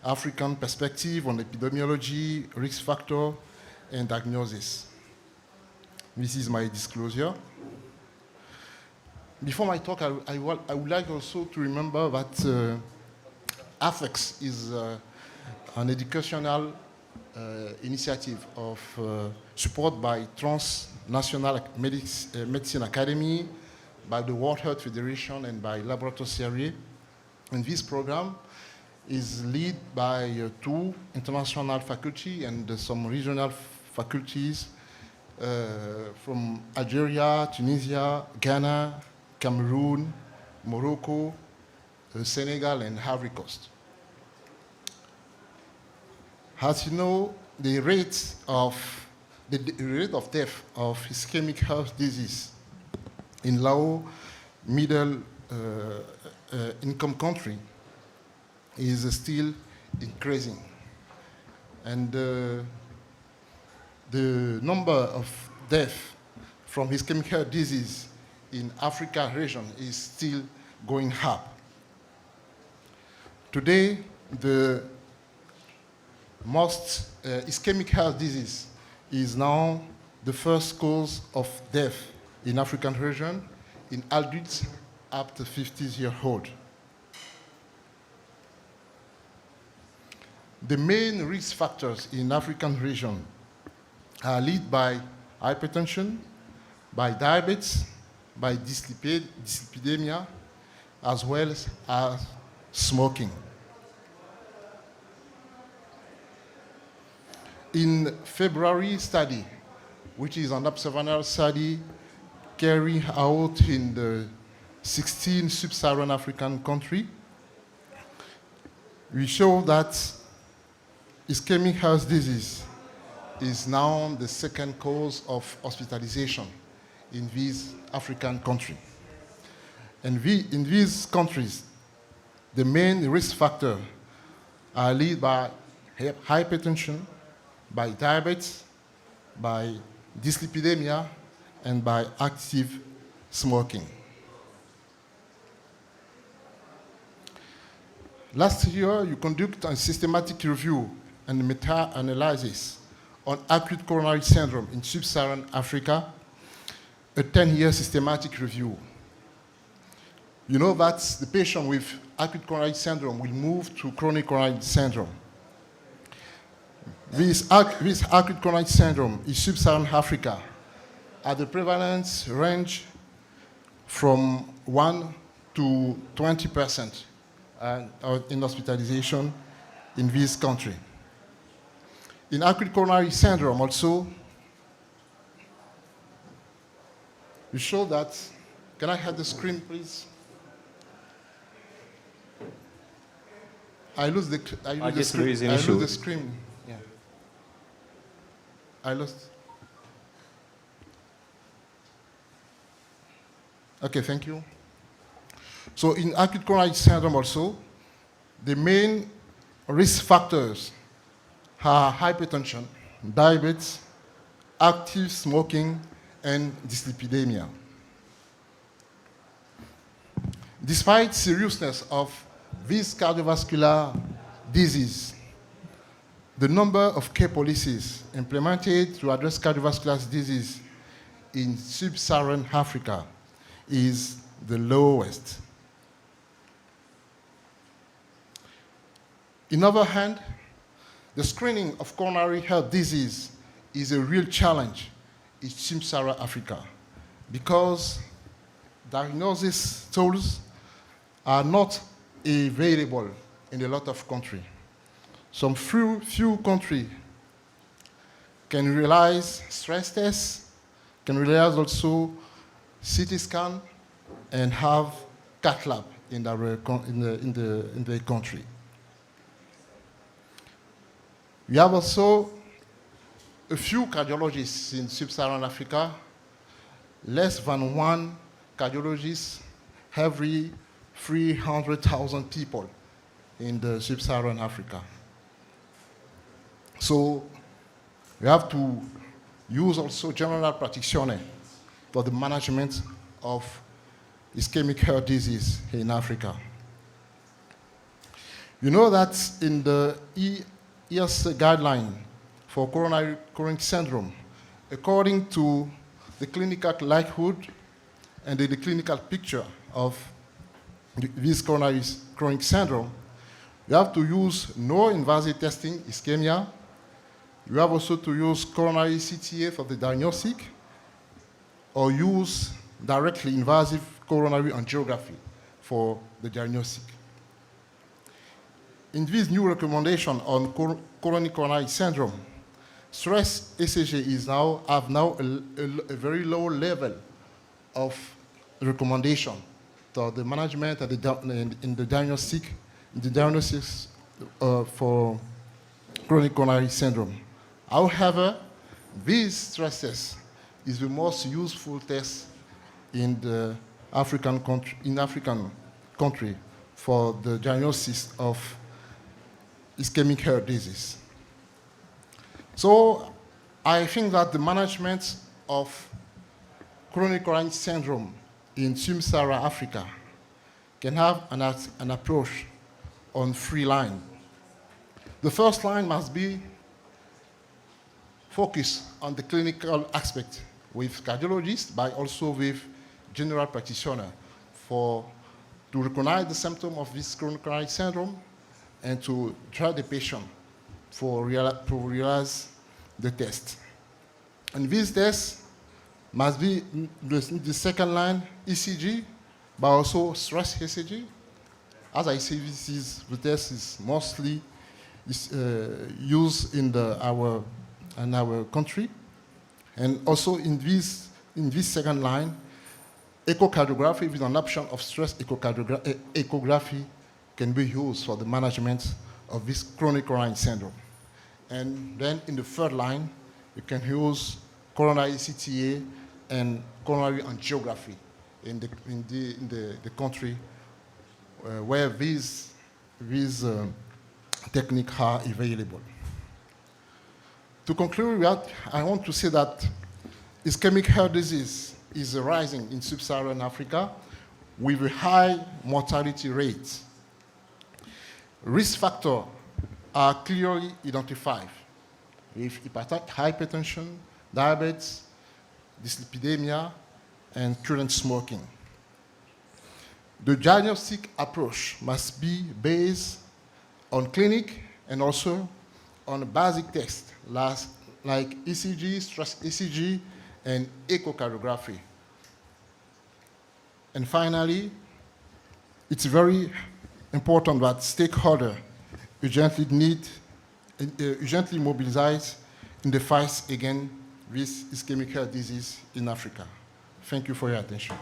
African perspective on epidemiology, risk factor, and diagnosis. This is my disclosure. Before my talk, I would like also to remember that AFEX is an educational initiative of support by Transnational Medicine Academy, by the World Health Federation, and by Laboratoire Sérieux. And this program is led by 2 international faculty and some regional faculties from Algeria, Tunisia, Ghana, Cameroon, Morocco, Senegal, and Ivory Coast. As you know, the rate of death of ischemic heart disease in low, middle income country is still increasing. And the number of deaths from ischemic heart disease in Africa region is still going up. Today, the most ischemic heart disease is now the first cause of death in African region in adults up to 50 years old. The main risk factors in African region are led by hypertension, by diabetes, by dyslipidemia, as well as smoking. In February study, which is an observational study carried out in the 16 sub-Saharan African countries, we show that ischemic heart disease is now the second cause of hospitalization in these African countries. And in these countries, the main risk factors are led by hypertension, by diabetes, by dyslipidemia, and by active smoking. Last year, you conducted a systematic review and meta-analysis on acute coronary syndrome in sub-Saharan Africa, a 10-year systematic review. You know that the patient with acute coronary syndrome will move to chronic coronary syndrome. This acute coronary syndrome in sub-Saharan Africa at the prevalence range from 1 to 20% in hospitalization in this country. In acute coronary syndrome also, we show that, can I have the screen please? I lose the screen. Yeah. I lost. Okay, thank you. So in acute coronary syndrome also, the main risk factors are hypertension, diabetes, active smoking, and dyslipidemia. Despite seriousness of this cardiovascular disease, the number of care policies implemented to address cardiovascular disease in sub-Saharan Africa is the lowest. On the other hand, the screening of coronary heart disease is a real challenge in sub-Saharan Africa because diagnosis tools are not available in a lot of countries. Some few countries can realize stress tests, can realize also CT scan, and have cath lab in the country. We have also a few cardiologists in sub-Saharan Africa, less than 1 cardiologist every 300,000 people in the sub-Saharan Africa. So we have to use also general practitioners for the management of ischemic heart disease in Africa. You know that in the ES guideline for coronary chronic syndrome, according to the clinical likelihood and the clinical picture of this coronary chronic syndrome, you have to use no invasive testing, ischemia. You have also to use coronary CTA for the diagnostic, or use directly invasive coronary angiography for the diagnostic. In this new recommendation on chronic coronary syndrome, stress ECG have now a very low level of recommendation to the management and in the diagnosis for chronic coronary syndrome. However, this stress test is the most useful test in the African country for the diagnosis of ischemic heart disease. So I think that the management of chronic coronary syndrome in sub-Saharan Africa can have an approach on 3 lines. The first line must be focused on the clinical aspect with cardiologists, but also with general practitioner to recognize the symptom of this chronic coronary syndrome and to try the patient to realize the test. And this test must be the second line ECG, but also stress ECG. As I say, the test is mostly used in our country. And also in this second line, echocardiography with an option of stress echography can be used for the management of this chronic coronary syndrome. And then in the third line, you can use coronary CTA and coronary angiography in the country where these techniques are available. To conclude, I want to say that ischemic heart disease is rising in sub-Saharan Africa with a high mortality rate. Risk factors are clearly identified with hypertension, diabetes, dyslipidemia, and current smoking. The diagnostic approach must be based on clinic and also on basic tests like ECG, stress ECG, and echocardiography. And finally, it's very important that stakeholders urgently mobilize in the fight against this ischemic heart disease in Africa. Thank you for your attention.